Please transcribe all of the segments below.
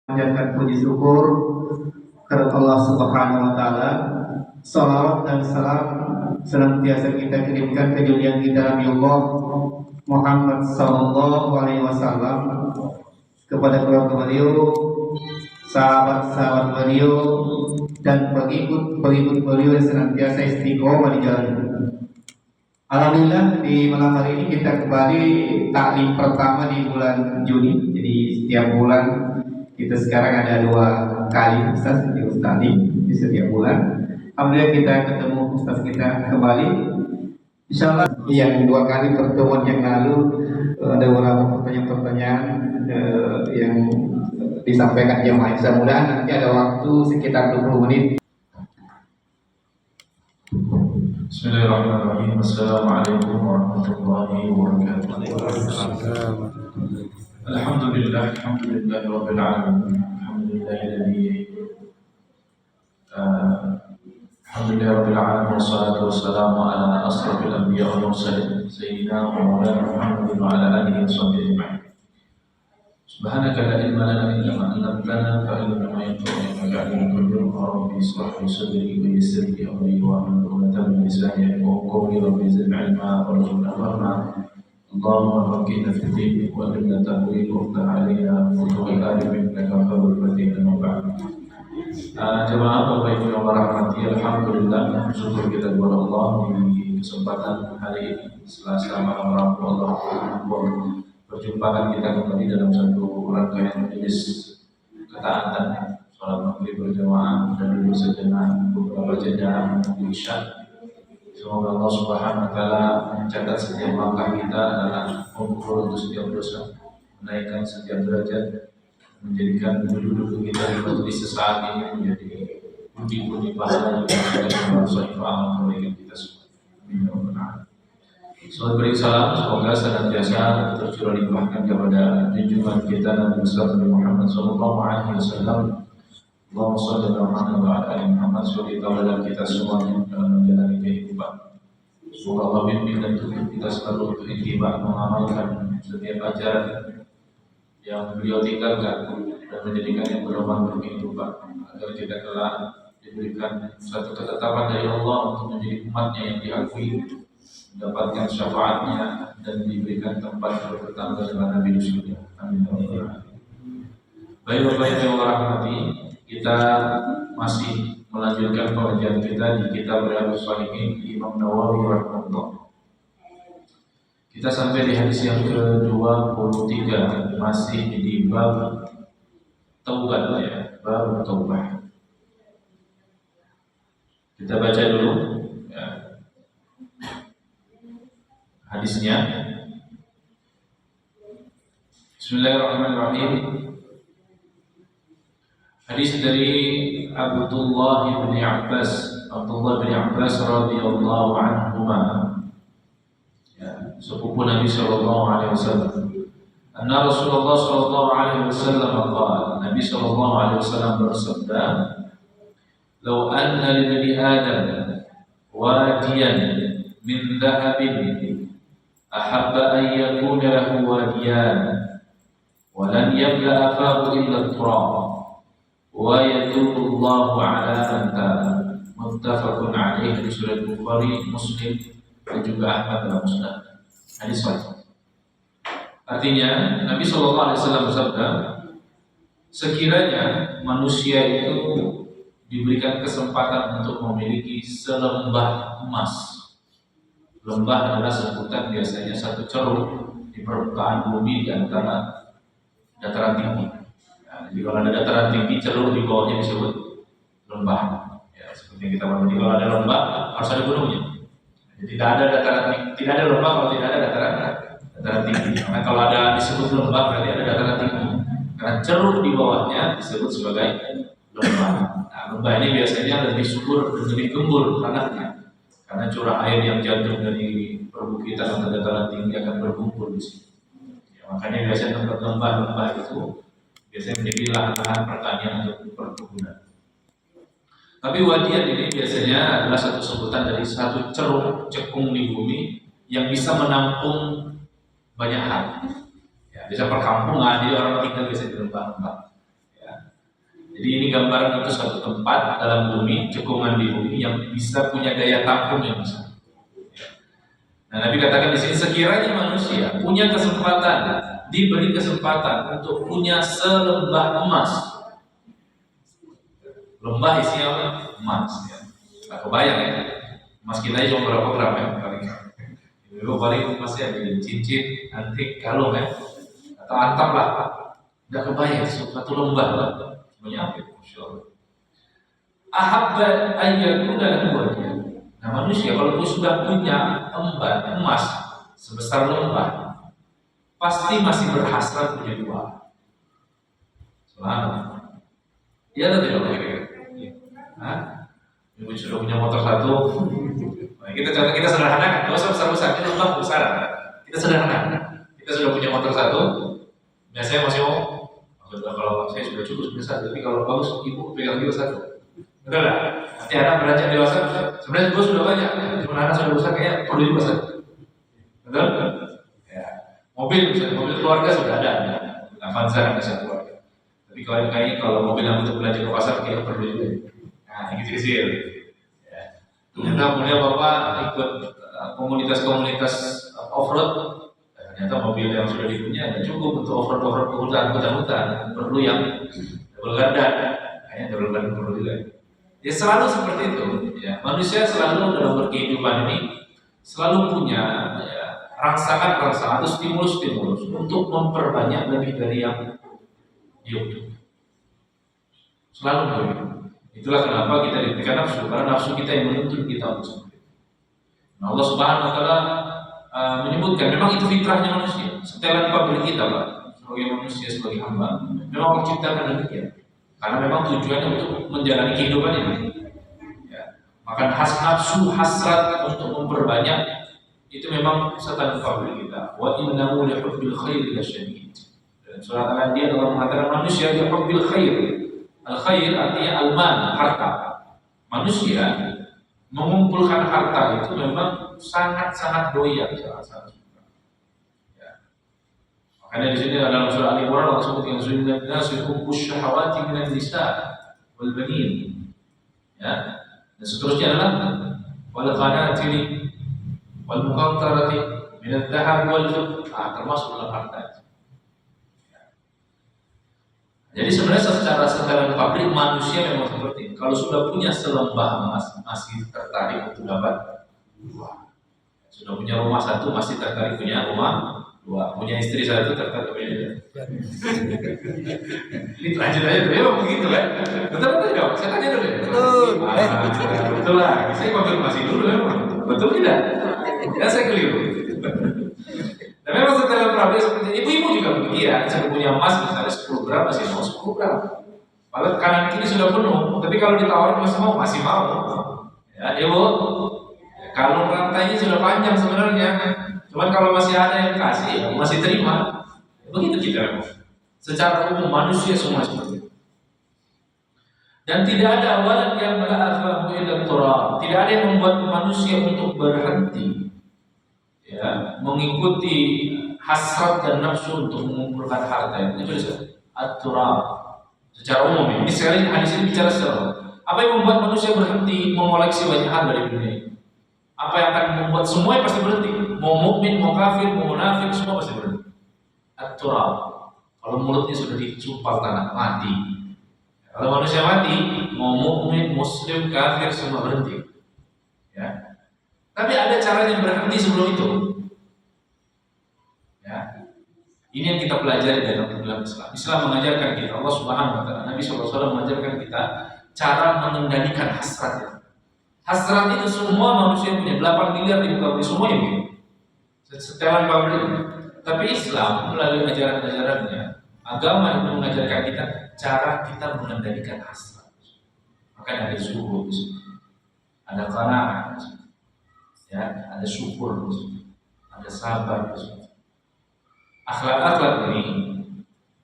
Panjatkan puji syukur kepada Allah Subhanahu wa taala. Salawat dan salam senantiasa kita kirimkan ke junjungan kita Nabi Allah Muhammad sallallahu alaihi wasallam, kepada keluarga beliau, sahabat-sahabat beliau, dan pengikut beliau yang senantiasa istiqomah di jalan. Alhamdulillah, di malam hari ini kita kembali taklim pertama di bulan Juni. Jadi setiap bulan kita sekarang ada 2 kali Ustaz tadi di setiap bulan. Alhamdulillah kita ketemu Ustaz kita kembali. Insyaallah yang 2 kali pertemuan yang lalu ada beberapa pertanyaan-pertanyaan yang disampaikan jemaah. Mudah-mudahan nanti ada waktu sekitar 20 menit. Bismillahirrahmanirrahim. Assalamualaikum warahmatullahi wabarakatuh. Alhamdulillah rabbil alamin. Alhamdulillah rabbil alamin, wassalatu wassalamu ala asrafil anbiya wal mursalin sayyidina wa maulana Muhammadin wa ala alihi wa sahbihi ajma'in. Subhanaka la ilma lana illa ma 'allamtana fa innaka antal alimul hakim. Rabbi ishrah li sadri wa yassir li amri wa hlul 'uqdatam min lisani yafqahu qawli. Rabbi zidni 'ilma warzuqna fahma. Allahumma faqqihna fid din wa 'allimna ta'wil wa aftah 'alaina futuhal alim innaka khabirul fatih. Amma ba'd. Jemaah Bapak Ibu yang rahmati, alhamdulillah syukur kita kepada Allah di kesempatan hari ini Selasa malam Rabu. Allah perjumpaan kita kembali dalam satu rangkaian majelis ketaatan salat maghrib berjamaah dan duduk sejenak beberapa jeda menunggu isya. Semoga Allah Subhanahu wa taala mencatat setiap langkah kita adalah mengukur untuk setiap dosa, menaikkan setiap derajat, menjadikan duduk kita di majelis sesaat ini menjadi pundi-pundi pahala yang akan bermanfaat kebaikan kita semua. Amin ya rabbal alamin. Salam beri salam, semoga senantiasa tercurah limpahkan kepada junjungan kita Nabi Muhammad sallallahu alaihi wasallam. Allahumma shalli ala Muhammad wa ala ali Muhammad. Suri tauladan kita semuanya dalam menjalani kehidupan. Semoga Allah bimbing dan tuntun kita selalu untuk ittiba, mengamalkan setiap ajaran yang beliau tinggalkan dan menjadikan yang bermanfaat untuk kehidupan, agar kita kelak diberikan satu ketetapan dari Allah untuk menjadi umatnya yang diakui, mendapatkan syafaatnya dan diberikan tempat bertetangga dengan Nabi di surga. Amin. Baik Bapak yang Allah rahmati, kita masih melanjutkan pengajian kita di kitab Riyadhus Shalihin Imam Nawawi rahimahullah. Kita sampai di hadis yang ke-23, masih di bab taubat ya, bab taubat. Kita baca dulu ya, hadisnya. Bismillahirrahmanirrahim. Hadis dari Abdullah bin Abbas radhiyallahu anhuma, ya, sepupu Nabi sallallahu alaihi wasallam. Anna Rasulullah sallallahu alaihi wasallam qala, Nabi sallallahu alaihi wasallam bersabda, "Law anna li bani Adam wadiyan min dhahabin ahabba an yakuna lahu wadiyan wa lan yabla afahu illa turab wa yatubu Allahu ala man taba." Muttafaqun alaihi, riwayat Bukhari, Muslim dan juga Ahmad dalam Musnad. Hadis sahih. Artinya Nabi sallallahu alaihi wasallam bersabda, sekiranya manusia itu diberikan kesempatan untuk memiliki selembah emas. Lembah adalah sebutan biasanya satu ceruk di permukaan bumi di antara dataran tinggi. Nah, jadi kalau ada dataran tinggi, ceruk di bawahnya disebut lembah. Ya, seperti kita mengerti kalau ada lembah harus ada gunungnya. Jadi tidak ada dataran tinggi, tidak ada lembah kalau tidak ada dataran tinggi. Karena kalau ada disebut lembah berarti ada dataran tinggi. Karena ceruk di bawahnya disebut sebagai lembah. Nah, lembah ini biasanya lebih subur dan lebih gembur tanahnya, karena curah air yang jatuh dari perbukitan atau dataran tinggi akan berkumpul di sini. Ya, makanya biasanya tempat lembah-lembah itu biasanya menjadi lahan-lahan pertanian atau perkebunan. Tapi wadian ini biasanya adalah satu sebutan dari satu ceruk cekung di bumi yang bisa menampung banyak hal. Ya, bisa perkampungan, jadi orang tinggal bisa di lembah-lembah. Ya, Jadi ini gambaran untuk satu tempat dalam bumi, cekungan di bumi yang bisa punya daya tampung yang besar. Nah, Nabi katakan di sini sekiranya manusia punya kesempatan, diberi kesempatan untuk punya selembah emas. Lembah isinya apa? Emas. Ya. Nah, kebayang ya, emas kita cuma berapa gram ya? Paling masih ada cincin, antik, kalung ya, atau antap lah. Nggak kebayang satu lembah lah. Semuanya apa? Masya Allah. Ahabba ayyakuna lahu wajah. Nah, manusia kalau sudah punya emas sebesar lembah, pasti masih berhasrat punya dua. Subhanallah. Iya atau tidak? Hah? Ibu sudah punya motor satu. Nah, kita sederhana, nggak usah besar-besar, kita lembah besar. Kita sederhana. Kita sudah punya motor satu. Biasanya masih kalau saya sudah cukup besar, tapi kalau bagus ibu pegang juga satu. Betul nggak? Nanti anak beranjak dewasa, sebenarnya gue sudah banyak, cuma anak sudah besar kayak perlu juga satu. Betul? Ya. Mobil keluarga sudah ada, Avanza ada satu keluarga. Tapi kalau mobil yang untuk belanja ke pasar kayak perlu juga. Nah, ini kecil. Ya. Kemudian bapak ikut komunitas off-road. Ternyata mobil yang sudah dipunya tidak cukup untuk off-road ke hutan, perlu yang double gardan. Kayaknya double gardan perlu juga. Ya selalu seperti itu. Ya, manusia selalu dalam berkehidupan ini selalu punya rangsangan atau stimulus untuk memperbanyak lebih dari yang dia butuh. Selalu begitu. Itulah kenapa kita diberikan nafsu, karena nafsu kita yang menuntun kita untuk seperti itu. Nah, Allah Subhanahu Wa Taala menyebutkan memang itu fitrahnya manusia. Setelan pabrik kita, Pak, sebagai manusia, sebagai hamba, memang menciptakan demikian. Karena memang tujuannya untuk menjalani kehidupan ini. Ya. Maka nafsu hasrat untuk memperbanyak itu memang setan pabrik kita. Wa innahu li hubbil khairi lasyadid. Dalam surat Al-Anbiya Allah mengatakan manusia li hubbil khair. Al-khair artinya al-mal, harta. Manusia mengumpulkan harta itu memang sangat-sangat doyan, sangat-sangat suka. Ya. Makanya di sini dalam surah Al-Imran Allah sebutkan zuyyina lin-nasi hubbus syahawati minan nisa wal banin. Ya. Dan seterusnya adalah wal qanatil wal muqantarati minadh dhahab wal fiddah, termasuk dalam harta. Jadi sebenarnya secara setelan pabrik manusia memang seperti ini. Kalau sudah punya selembah emas masih tertarik untuk dapat dua. Sudah punya rumah satu masih tertarik punya rumah dua. Punya istri satu tertarik punya dua. Ini lanjut aja dulu, memang begitu kan? Betul tidak? Saya tanya dulu. Betul lah. Saya konfirmasi dulu memang. Betul tidak? Ya saya keliru. Dan memang setelah pabrik seperti ibu-ibu juga begitu ya. Saya punya emas misalnya 10 gram masih mau 10 gram. Padahal kanan kiri sudah penuh, tapi kalau ditawarin masih mau. Ya, ibu. Kalau rantainya sudah panjang sebenarnya, cuman kalau masih ada yang kasih, masih terima. Begitu kita memang. Secara umum manusia semua seperti itu. Dan tidak ada awalan yang mela'afahu ila turab. Tidak ada yang membuat manusia untuk berhenti. Ya, mengikuti hasrat dan nafsu untuk mengumpulkan harta itu disebut at-turab secara umum. Ini sekali hadis ini bicara secara apa yang membuat manusia berhenti mengoleksi banyak hal dari dunia ini? Apa yang akan membuat semuanya pasti berhenti? Mau mukmin, mau kafir, mau munafik, semua pasti berhenti. At-turab. Kalau mulutnya sudah disumpal tanah mati. Kalau manusia mati, mau mukmin, muslim, kafir semua berhenti. Ya. Tapi ada caranya berhenti sebelum itu. Ya. Ini yang kita pelajari dalam Islam. Islam mengajarkan kita, Allah Subhanahu Wa Taala, Nabi SAW mengajarkan kita cara mengendalikan hasrat. Hasrat itu semua manusia punya, 8 miliar di muka bumi semua yang punya. Setelan pabrik. Tapi Islam melalui ajaran-ajarannya, agama itu mengajarkan kita cara kita mengendalikan hasrat. Maka ada zuhud, ada qanaah, ya, ada syukur, ada sabar. Akhlak-akhlak ini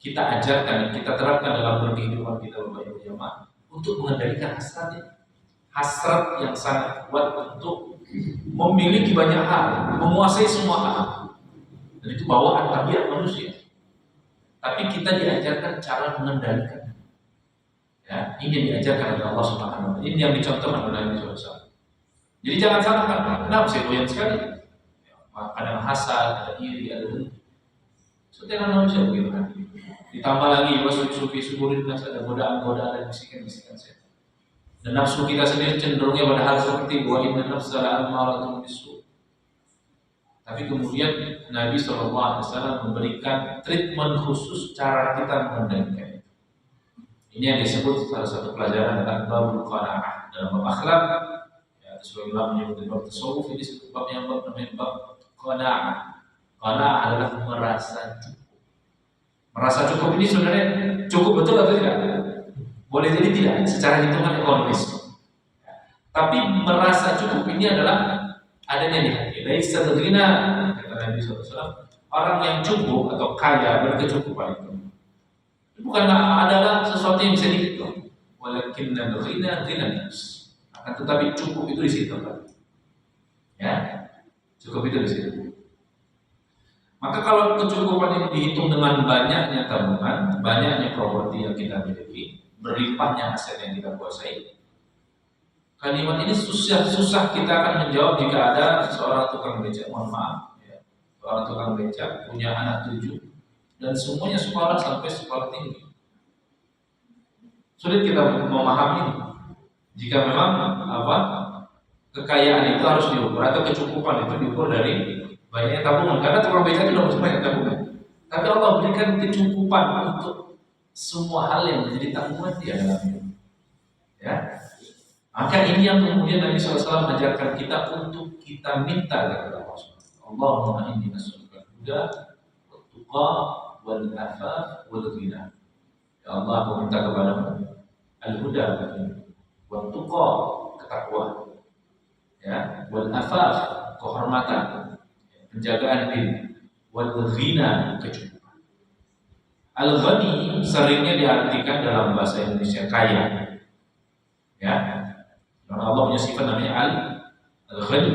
kita ajarkan, kita terapkan dalam berkehidupan kita berjamaah untuk mengendalikan hasratnya. Hasrat yang sangat kuat untuk memiliki banyak hal, menguasai semua hal. Dan itu bawaan tabiat manusia. Tapi kita diajarkan cara mengendalikan. Ya. ingin diajarkan oleh Allah Subhanahu wa taala. Ini yang dicontohkan oleh Nabi SAW. Jadi jangan salahkan, kenapa saya doyan sekali? Kadang hasad, ada iri, ada dengki. Setiap manusia begitu kan. Ditambah lagi sufi suburin ada godaan-godaan dan bisikan-bisikan setan. Dan nafsu kita sendiri cenderungnya pada hal seperti wa inna nafsa la'amaratun bisu. Tapi kemudian Nabi SAW memberikan treatment khusus cara kita mengendalikan. Ini yang disebut salah satu pelajaran tentang babul qanaah dalam bab akhlak. Ya, sebagai ulama menyebut bab tasawuf, ini disebut bab yang namanya bab qanaah. Qanaah adalah merasa cukup. Merasa cukup ini sebenarnya cukup betul atau tidak? Boleh jadi tidak secara hitungan ekonomis. Tapi merasa cukup ini adalah adanya di hati. Laisa al-ghina, kata Nabi SAW, orang yang cukup atau kaya berkecukupan itu bukanlah adalah sesuatu yang bisa dihitung. Walakinna al-ghina ghina nafs. Akan tetapi cukup itu di situ, Pak. Ya, cukup itu di situ. Maka kalau kecukupan ini dihitung dengan banyaknya tabungan, banyaknya properti yang kita miliki, berlimpahnya aset yang kita kuasai, kalimat ini susah kita akan menjawab jika ada seorang tukang becak, mohon maaf, ya, seorang tukang becak punya anak 7 dan semuanya sekolah sampai sekolah tinggi. Sulit kita memahami jika memang kekayaan itu harus diukur atau kecukupan itu diukur dari banyaknya tabungan, karena tukang becak itu tidak banyak tabungan. Tapi Allah berikan kecukupan untuk semua hal yang menjadi tanggungan dia dalam hidup. Ya, maka ini yang kemudian Nabi SAW mengajarkan kita untuk kita minta kepada Allah SWT. Allahumma inni as'aluka al-huda wat-tuqa wal-afaf wal-ghina. Ya Allah, aku minta kepadamu al-huda wat-tuqa, ketakwaan, ya, wal-afaf, kehormatan, penjagaan diri, wal-ghina, kecukupan. Al-ghani seringnya diartikan dalam bahasa Indonesia kaya. Ya. Karena Allah punya sifat namanya al-ghani.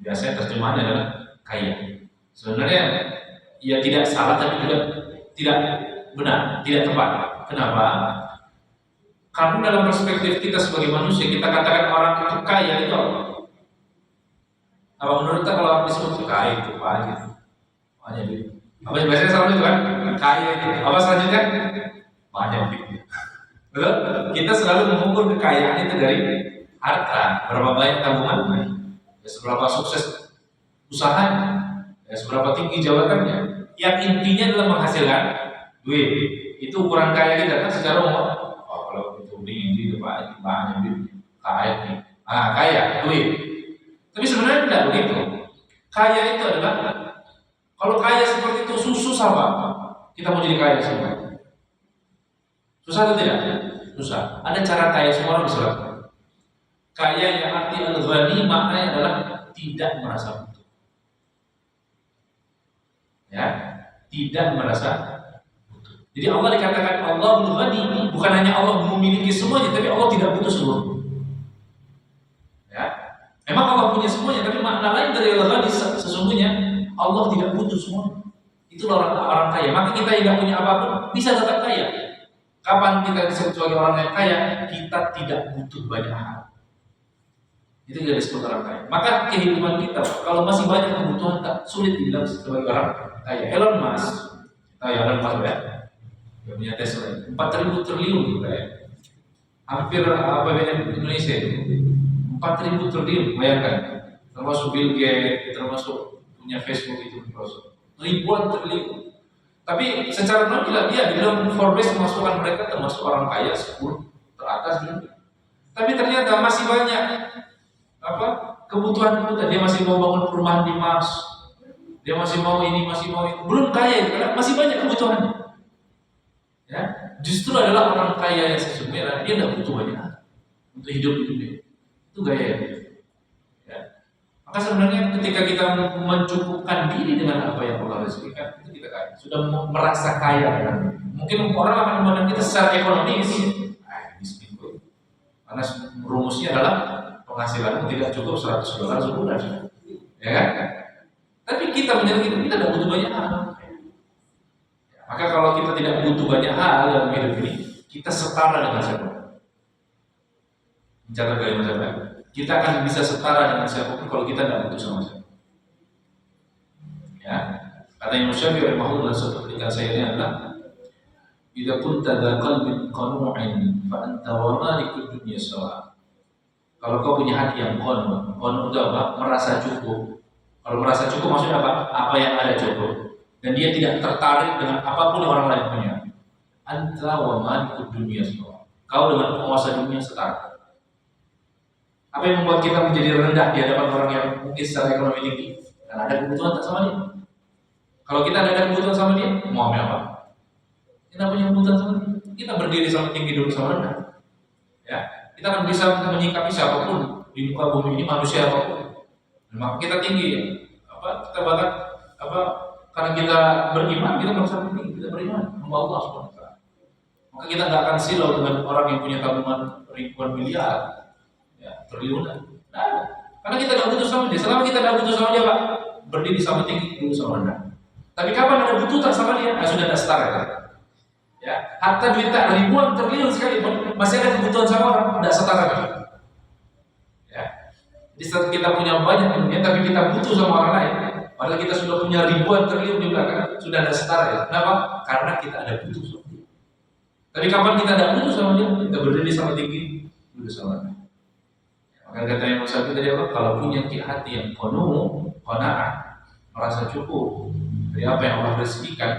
Biasanya terjemahannya adalah kaya. Sebenarnya ya tidak salah tapi juga tidak benar, tidak tepat. Kenapa? Karena dalam perspektif kita sebagai manusia, kita katakan orang itu kaya itu apa? Apa menurut kita kalau orang disebut kaya itu apa aja? Banyak duit. Apa biasanya salah itu kan? Kaya itu. Apa selanjutnya? Banyak duit. Betul? Kita selalu mengukur kekayaan itu dari harta, berapa banyak tabungan, ya, seberapa sukses usahanya, ya, seberapa tinggi jabatannya. Yang intinya adalah menghasilkan duit. Itu ukuran kaya kita kan secara umum. Oh, kalau itu tinggi itu banyak duit, kaya nih. Kaya, duit. Tapi sebenarnya tidak begitu. Kaya itu adalah, kalau kaya seperti itu susah apa? Kita mau jadi kaya semua. Susah atau tidak? Susah. Ada cara kaya, semua orang bisa lakukan. Kaya yang arti al-ghani maknanya adalah tidak merasa butuh. Ya, tidak merasa butuh. Jadi Allah dikatakan Allahul Ghani, bukan hanya Allah memiliki semuanya, tapi Allah tidak butuh seluruhnya. Ya, memang Allah punya semuanya, tapi makna lain dari al-Ghani sesungguhnya Allah tidak butuh semuanya. Itulah orang kaya. Maka kita yang tidak punya apapun bisa tetap kaya. Kapan kita disebut sebagai orang yang kaya? Kita tidak butuh banyak hal. Itu tidak disebut orang kaya. Maka kehidupan kita, kalau masih banyak kebutuhan, tak sulit dibilang sebagai orang kaya. Elon Musk, Elon Musk ya, dia punya Tesla, 4.000 triliun juga ya. Hampir APBN Indonesia itu 4.000 triliun, bayangkan. Termasuk Bill Gates, termasuk punya Facebook itu, ribuan triliun. Tapi secara non dia di dalam Forbes memasukkan mereka termasuk orang kaya 10 teratas dunia. Tapi ternyata masih banyak kebutuhan kita. Dia masih mau bangun perumahan di Mars. Dia masih mau ini, masih mau itu. Belum kaya karena masih banyak kebutuhannya. Ya, justru adalah orang kaya yang sesungguhnya dia tidak butuh banyak untuk hidup di dunia. Itu gaya. Ya. Maka sebenarnya ketika kita mencukupkan diri dengan apa yang Allah rezekikan, itu kita kaya. Sudah merasa kaya kan? Mungkin orang akan memandang kita secara ekonomis miskin. Karena rumusnya adalah penghasilanmu tidak cukup $100 sebulan. Ya kan? Tapi kita menyadari kita tidak butuh banyak hal. Maka kalau kita tidak butuh banyak hal dalam hidup ini, kita setara dengan siapa. Mencatat kalimat saya. Kita akan bisa setara dengan siapapun kalau kita tidak butuh sama siapa. Ya, kata Imam Syafi'i rahimahullah suatu ketika saya ini adalah idza kunta dza qalbin qanu'in fa anta wa malikud dunya sawa. Kalau kau punya hati yang qanu itu apa? Merasa cukup. Kalau merasa cukup maksudnya apa? Apa yang ada cukup. Dan dia tidak tertarik dengan apapun yang orang lain punya. Anta wa malikud dunya sawa. Kau dengan penguasa dunia setara. Apa yang membuat kita menjadi rendah di hadapan orang yang mungkin secara ekonomi tinggi? Karena ada kebutuhan tak sama dia. Kalau kita ada kebutuhan sama dia, mau ambil apa? Kita punya kebutuhan sama dia. Kita berdiri sama tinggi dulu sama rendah. Ya, kita akan bisa menyikapi siapapun di muka bumi ini, manusia apapun. Maka kita tinggi, kita bahkan karena kita beriman, kita berusaha tinggi, kita beriman sama Allah SWT. Maka kita nggak akan silau dengan orang yang punya tabungan ribuan miliar, ya, triliunan. Nah, karena kita nggak butuh sama dia. Selama kita nggak butuh sama dia, Pak, berdiri sama tinggi dulu sama rendah. Tapi kapan ada butuhan sama dia, sudah tidak setara kan? Ya, hatta duit tak ribuan triliun sekali masih ada kebutuhan sama orang, tidak setara kan? Ya, jadi saat kita punya banyak dunia, tapi kita butuh sama orang lain, padahal kita sudah punya ribuan triliun di belakang, sudah tidak setara ya. Kenapa? Karena kita ada butuh sama dia. Tapi kapan kita tidak butuh sama dia, kita berdiri sama tinggi dulu sama dia. Maka kata yang Syafi'i tadi apa? Kalau punya hati yang penuh, qanaah, merasa cukup dari apa yang Allah rezekikan,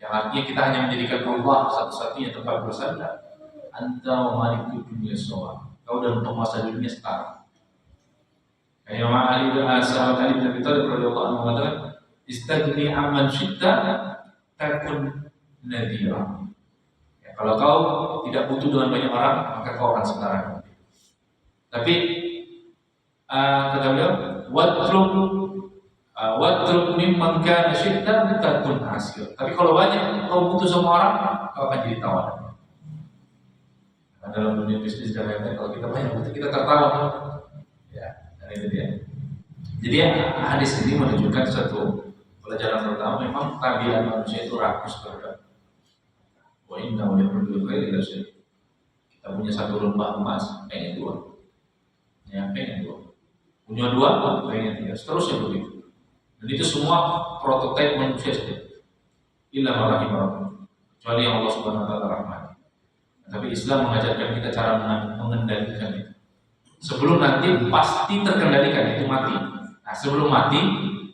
yang artinya kita hanya menjadikan Allah satu-satunya tempat bersandar. Anta wa malikud dunya sawa. Kau dan penguasa dunia setara. Kayak Imam Ali bin Abi Thalib radhiyallahu anhu mengatakan, "Istagni amman syi'ta takun nadhira." Ya, kalau kau tidak butuh dengan banyak orang, maka kau akan setara. Tapi kata beliau, watruk mimman kana syi'ta takun asir. Tapi kalau banyak kau butuh sama orang, kau akan jadi tawar. Nah, dalam dunia bisnis dan lain-lain, kalau kita banyak butuh, kita tertawa. Ya, dan itu dia. Jadi hadis ini menunjukkan satu pelajaran pertama, memang tabiat manusia itu rakus terhadap wa inna wa yaqulu khairi la syai'. Kita punya satu lembah emas, pengen dua. Ya, pengen dua. Punya dua, pengen tiga. Seterusnya begitu. Dan itu semua prototipe manusia saja. Illa ma rahimahullah. Kecuali yang Allah Subhanahu wa taala rahmati. Tapi Islam mengajarkan kita cara mengendalikan itu. Sebelum nanti pasti terkendalikan, itu mati. Nah, sebelum mati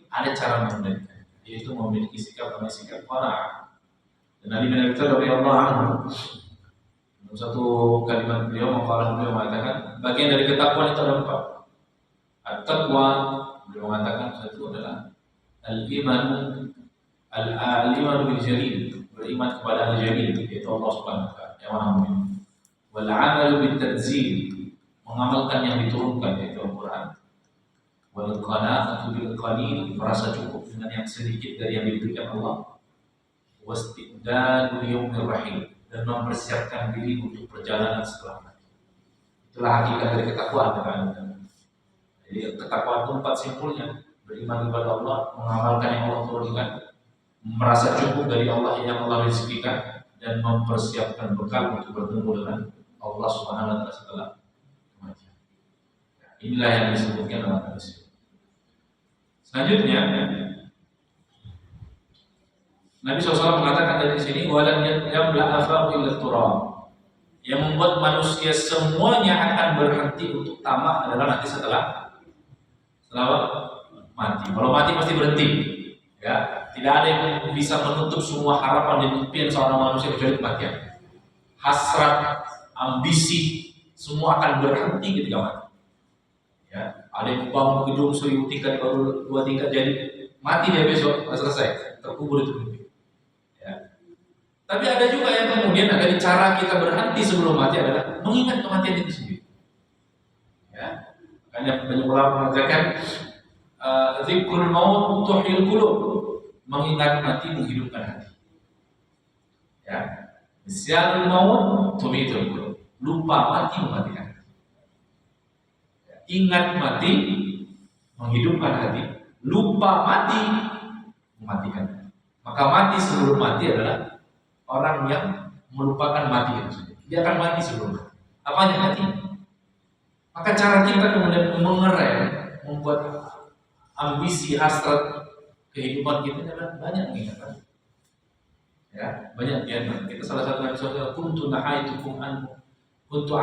ada cara mengendalikan. Yaitu memiliki sikap qanaah. Dan Nabi bin Abi Thalib radhiyallahu anhu, dalam satu kalimat beliau mengatakan, bagian dari ketakwaan itu ada 4. At-taqwa, beliau mengatakan satu adalah al-iman bil jalil, beriman kepada al-jalil, yaitu Allah Subhanahu wa taala yang Maha Mulia. Wal 'amalu bit tanzil, mengamalkan yang diturunkan, yaitu Al-Qur'an. Wal qana'atu bil qalil, merasa cukup dengan yang sedikit dari yang diberikan Allah. Wastidadul yaumir rahim, dan mempersiapkan diri untuk perjalanan setelah mati. Itulah hakikat dari ketakwaan, teman-teman. Jadi ketakwaan itu 4 simpulnya: beriman kepada Allah, mengamalkan yang Allah turunkan, merasa cukup dari Allah yang Allah rezekikan, dan mempersiapkan bekal untuk bertemu dengan Allah Subhanahu wa taala setelah kematian. Inilah yang disebutkan dalam hadis. Selanjutnya, Nabi SAW mengatakan dari sini, walan yamla afaqu illa turab. Yang membuat manusia semuanya akan berhenti untuk tamak adalah nanti setelah mati. Kalau mati pasti berhenti. Ya, tidak ada yang bisa menutup semua harapan dan impian seorang manusia kecuali kematian. Hasrat, ambisi, semua akan berhenti ketika mati. Ya, ada yang bangun gedung 1000 tingkat baru 2 tingkat jadi mati dia besok, selesai, terkubur itu. Tapi ada juga yang kemudian ada cara kita berhenti sebelum mati adalah mengingat kematian itu sendiri. Ya, makanya banyak ulama mengatakan dzikrul maut tuhyil qulub, mengingat mati menghidupkan hati. Ya, nisyanul maut tumitul qulub, lupa mati mematikan hati. Ya, ingat mati menghidupkan hati, lupa mati mematikan hati. Maka mati sebelum mati adalah orang yang melupakan mati itu sendiri. dia akan mati sebelum. Apanya mati? Maka cara kita kemudian mengerem, membuat ambisi hasrat kehidupan kita adalah banyak mengingatkan. Ya, banyak ya. Kita salah satu Nabi SAW, kuntu nahaitukum an kuntu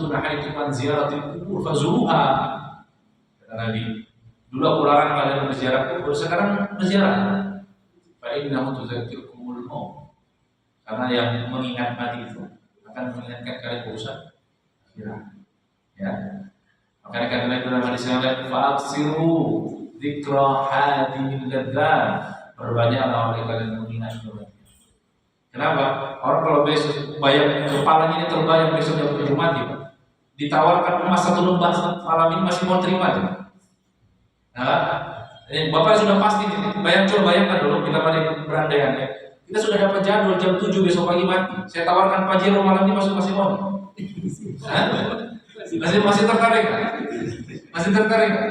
nahaitukum an ziyaratil kubur fazuruha. Kata Nabi, dulu aku larang kalian berziarah kubur, sekarang berziarah. Fa innahu tuzakkirukumul maut. Karena yang mengingat mati itu akan mengingatkan kalian urusan akhirat. Ya. Makanya kata Nabi dalam hadis yang lain, fa'aksiru dzikra hadimil ladzat. Perbanyaklah oleh kalian mengingat kematian. Kenapa? Orang kalau besok bayang kepalanya ini terbayang besok dia begitu mati, Pak. Ditawarkan emas 1 lembar malam ini masih mau terima aja. Nah, Bapak sudah pasti bayangkan dulu kita pada berandai-andai. Kita sudah dapat jadwal jam 7 besok pagi mati. Saya tawarkan Pajero malam ini masih mau. Masih tertarik kan? Masih tertarik kan?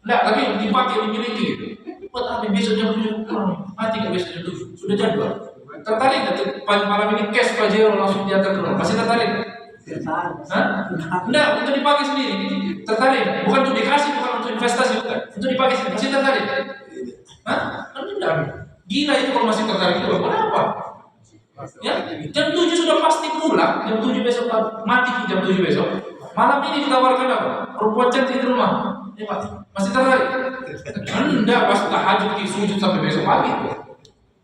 Enggak, tapi dipakai, dimiliki gitu. Buat apa besok jam 7 mati kan besok jam 7? Sudah jadwal. Tertarik nggak malam ini cash Pajero langsung diantar ke rumah? Masih tertarik? Enggak, untuk dipakai sendiri. Tertarik? Bukan untuk dikasih, bukan untuk investasi, bukan. Untuk dipakai sendiri. Masih tertarik? Enggak. Gila itu kalau masih tertarik itu. Kenapa? Ya, jam 7 sudah pasti pulang. Jam 7 besok mati jam 7 besok. Malam ini ditawarkan apa? Perempuan cantik di rumah. Ya, masih tertarik? Enggak, pas tahajud sujud sampai besok pagi tuh.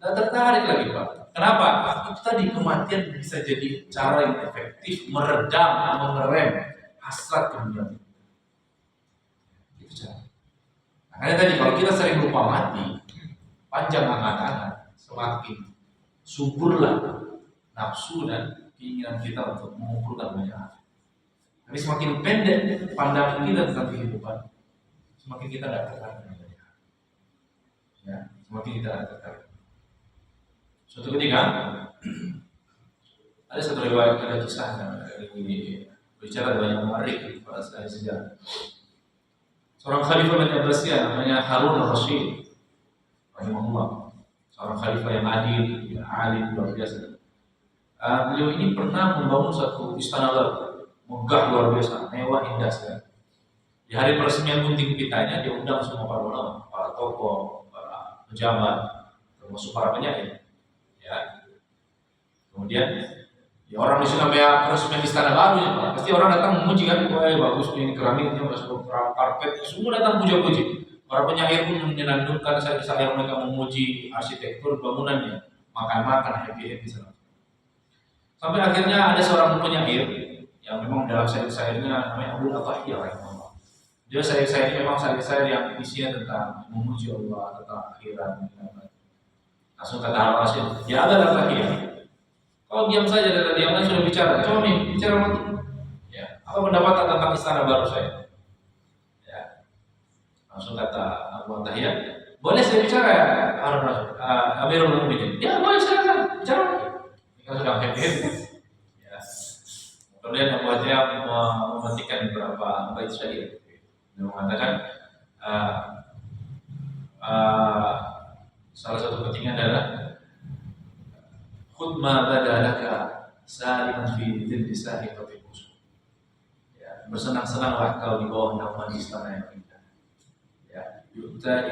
Enggak tertarik lagi, Pak. Kenapa? Itu tadi kematian bisa jadi cara yang efektif meredam, mengerem hasrat kemudian. Itu cara. Makanya tadi kalau kita sering lupa mati, panjang angan-angan, semakin suburlah nafsu dan keinginan kita untuk mengumpulkan banyak hal. Tapi semakin pendek pandangan kita tentang kehidupan, semakin kita tidak tertarik dengan banyak hal. Ya, semakin kita tidak tertarik. Suatu ketika ada satu riwayat, ada kisah dari bicara banyak muarikh pada saat sejarah. Seorang khalifah Bani Abbasiyah namanya Harun al-Rasyid, rahimahullah. Seorang khalifah yang adil, yang alim, luar biasa. Beliau ini pernah membangun satu istana baru, megah luar biasa, mewah, indah sekali. Di hari peresmian gunting pitanya dia undang semua para ulama, para tokoh, para pejabat, termasuk para penyair. Ya. Kemudian ya orang di Surabaya peresmian istana baru ya, Pak. Pasti orang datang memuji kan, wah bagus ini keramiknya, masuk karpet, semua datang puja-puji. Para penyair pun menyenandungkan sayur-sayur mereka memuji arsitektur bangunannya, makan-makan, happy-happy sana. Sampai akhirnya ada seorang penyair yang memang dalam sayur-sayurnya namanya Abu Atahiyah rahimahullah. Dia sayur-sayurnya memang sayur-sayur yang isinya tentang memuji Allah, tentang akhirat. Langsung kata Al-Rasyid, ya ada Atahiyah. Kau diam saja dan diam sudah bicara. Coba nih, bicara mati. Ya, apa pendapat tentang istana baru saya? Ya. Langsung kata Abu Atahiyah, boleh saya bicara ya, Amirul Mukminin? Ya, boleh silakan, bicara. Kita sudah happy. Ya. Kemudian Abu Atahiyah mematikan beberapa bait syair. Dia mengatakan salah satu pentingnya adalah khudh ma badalaka saliman fi dhilli sahiqatil qusur. Ya, bersenang-senanglah kau di bawah naungan istana yang indah. Ya, yu'ta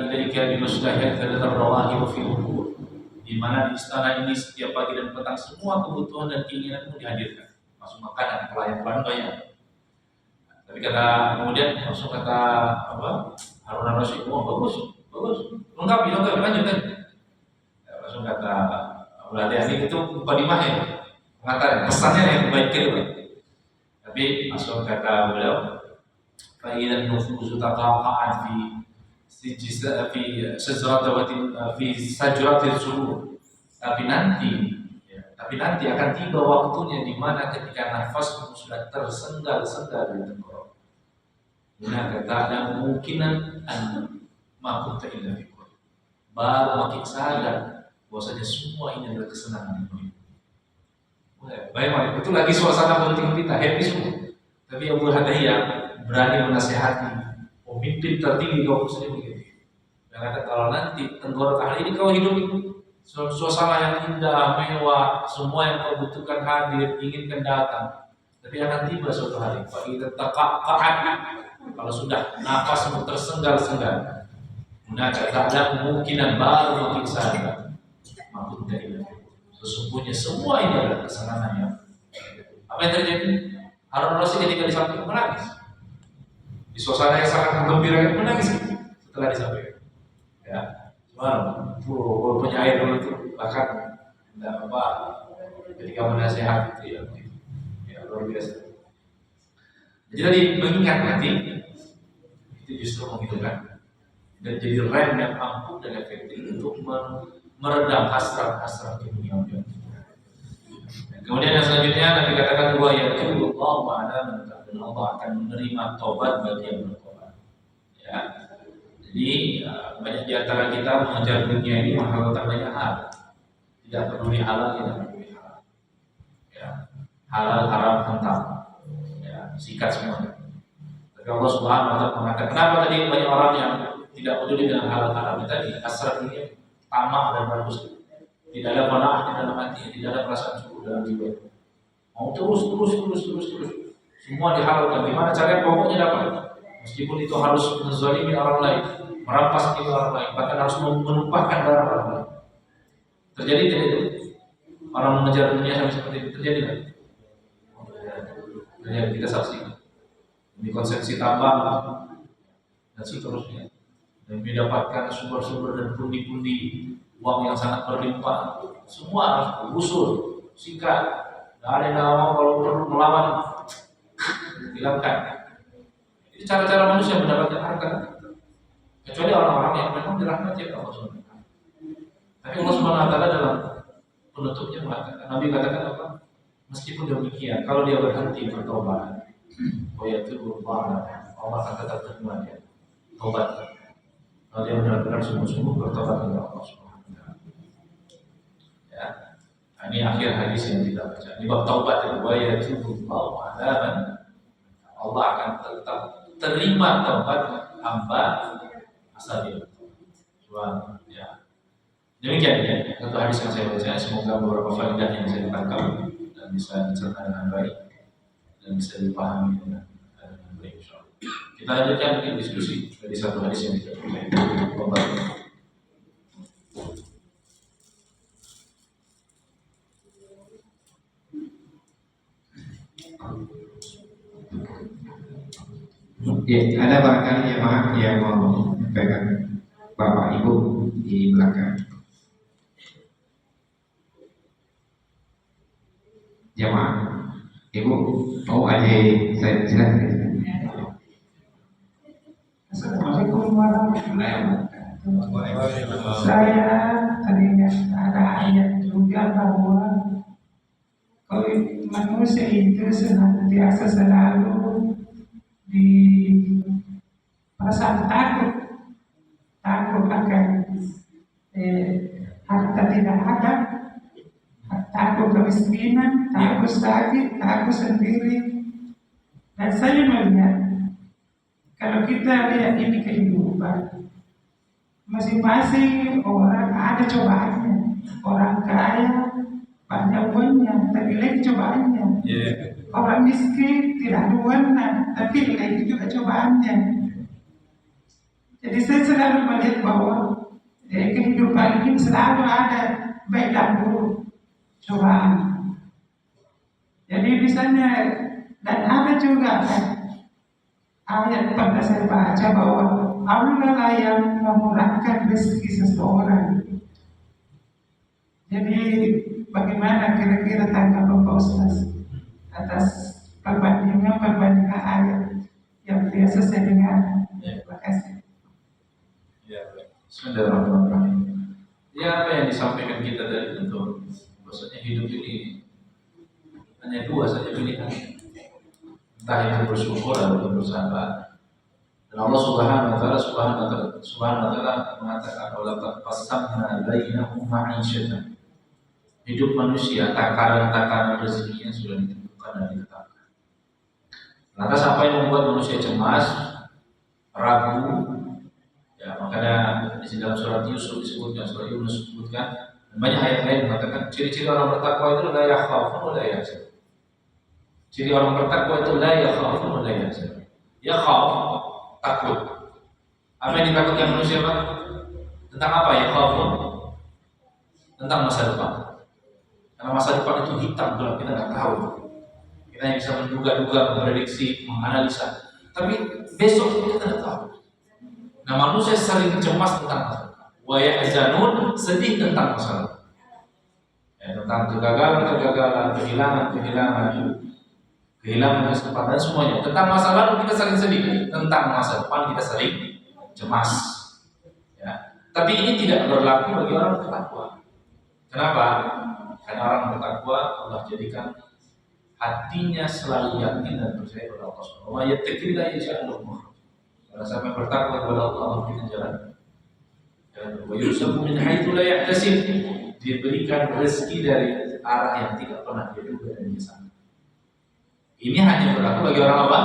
ilaika bi mustahiyatin al-rawahi wa fil qubur. Di mana di istana ini setiap pagi dan petang semua kebutuhan dan keinginanmu dihadirkan. Masuk makanan, pelayan banyak. Tapi kemudian langsung kata Harun al-Rasyid, oh bagus, lengkap, lanjut kan? Ya, langsung kata Abu Atahiyah itu mukadimah ya, pengantar pesannya yang baik gitu kan. Tapi langsung kata beliau, fa'idan nufusu taqaqa'at fi sajratil surur. Tapi nanti akan tiba waktunya di mana ketika nafasmu sudah tersenggal-senggal di tenggorokan. Maka tak ada kemungkinan mampu terindah fikir. Baru makin sadar bahwasanya semua ini adalah kesenangan hidup. Baik, itu lagi suasana penting kita happy semua. Tapi Abu Atahiyah berani menasihati pemimpin tertinggi kaum muslimin begitu. Dan kata kalau nanti tenggorokan ini kau hidup suasana yang indah, mewah, semua yang kau butuhkan hadir, inginkan datang. Tapi akan tiba suatu hari, bagi terkakaat, kalau sudah nafas tersenggal-senggal, tak ada kemungkinan baru mungkin saja. Maupun dari sesungguhnya semua ini adalah kesenangan yang. Apa yang terjadi? Harun Rasul ketika disampaikan menangis. Di suasana yang sangat menggembirakan menangis setelah disampaikan. Ya, cuma punya air dulu itu bahkan tidak apa ketika menasihat itu ya luar biasa. Jadi tadi mengingat nanti itu justru menghidupkan dan jadi rem yang ampuh dan efektif untuk meredam hasrat-hasrat dunia. Kemudian yang selanjutnya Nabi katakan bahwa ya Allah ma'ana dan Allah akan menerima taubat bagi yang bertobat. Ya. Jadi banyak di antara kita mengejar dunia ini menghalalkan banyak hal. Tidak peduli halal, tidak peduli haram. Ya. Halal, haram, hentak. Ya, sikat semua. Tapi Allah Subhanahu wa taala mengatakan, kenapa tadi banyak orang yang tidak peduli dengan halal haram tadi, hasrat dunia, tamak dan bagus. Tidak ada qanaah di dalam hati, tidak ada perasaan cukup dalam jiwa. Mau terus. Semua dihalalkan. Gimana caranya? Pokoknya dapat. Meskipun itu harus menzalimi orang lain, merampas milik orang lain, bahkan harus menumpahkan barang orang lain. Terjadi tidak itu? Orang mengejar dunia sampai seperti itu terjadi tidak? Terjadi, kita saksikan. Demi konsumsi tambang dan seterusnya. Dan mendapatkan sumber-sumber dan pundi-pundi uang yang sangat berlimpah, semua harus digusur, sikat. Tidak ada yang mau kalau perlu melawan, hilangkan. Itu cara-cara manusia mendapatkan harta. Kecuali orang-orang yang memang dirahmati oleh Allah SWT. Tapi Allah SWT dalam penutupnya mengatakan, Nabi katakan apa? Meskipun demikian, kalau dia berhenti bertobat, Allah akan tetap terima dia tobat. Kalau dia benar-benar sungguh-sungguh bertobat kepada Allah SWT. Ya, ini akhir hadis yang kita baca. Ini bab taubat ya Allah akan tetap terima taubat hamba asal dia. Ya. Demikian ya, satu hadis yang saya baca. Semoga beberapa faedah yang saya tangkap dan bisa dicerna dengan baik dan bisa dipahami dengan baik. Kita lanjutkan mungkin diskusi dari satu hadis yang kita baca. Ya, ada barangkali yang mau pegang Bapak Ibu di belakang. Jemaah, Ibu, ada saya silakan. Assalamualaikum warahmatullahi wabarakatuh. Saya teringat ada ayat juga bahwa kalau manusia itu senantiasa selalu di perasaan takut akan harta tidak ada, takut kemiskinan, takut sakit, takut sendiri. Dan saya melihat kalau kita lihat ini kehidupan, masing-masing orang ada cobaannya. Orang kaya banyak uangnya, tapi lagi cobaannya. Orang miskin tidak ada uangnya, tapi lagi juga cobaannya. Jadi saya selalu melihat bahwa kehidupan ini selalu ada baik dan buruk, cobaan. Jadi misalnya, dan ada juga ayat pernah saya baca bahwa Allah lah yang memurahkan rezeki seseorang. Jadi bagaimana kira-kira tanggapan Pak Ustaz atas perbandingan ayat yang biasa saya dengar? Terima kasih. Ya, Bismillahirrahmanirrahim. Ya, apa yang disampaikan kita tadi tentu maksudnya hidup ini hanya dua saja pilihan. Entah itu bersyukur atau bersabar. Dan Allah Subhanahu wa taala mengatakan wala taqassamna bainahum ma'isyatan. Hidup manusia takaran rezekinya sudah ditentukan dan ditetapkan. Lantas apa yang membuat manusia cemas, ragu? Ya, makanya di dalam surat Yusuf disebutkan, surat Yunus disebutkan Banyak ayat lain mengatakan ciri-ciri orang bertakwa itu la yakhafun wa la yahzan. Ciri orang bertakwa itu la yakhafun wa la yahzan. Yakhaf, takut. Apa yang ditakutkan manusia, Pak? Tentang apa ya yakhafun? Tentang masa depan. Karena masa depan itu hitam gelap, kita nggak tahu. Kita hanya bisa menduga-duga, memprediksi, menganalisa. Tapi besok kita tidak tahu. Nah, manusia saling cemas tentang masa depan. Wa yahzanun, sedih tentang masa depan. Ya, tentang kegagalan, kehilangan kesempatan semuanya. Tentang masa lalu kita sering sedih, tentang masa depan kita sering cemas. Ya. Tapi ini tidak berlaku bagi orang bertakwa. Kenapa? Karena orang bertakwa Allah jadikan hatinya selalu yakin dan percaya kepada Allah Subhanahu wa taala. Karena sampai bertakwa kepada Allah berikan jalan. Dan wa yusabu min haitsu la yahtasib, diberikan rezeki dari arah yang tidak pernah dia duga dan dia sangka. Ini hanya berlaku bagi orang apa?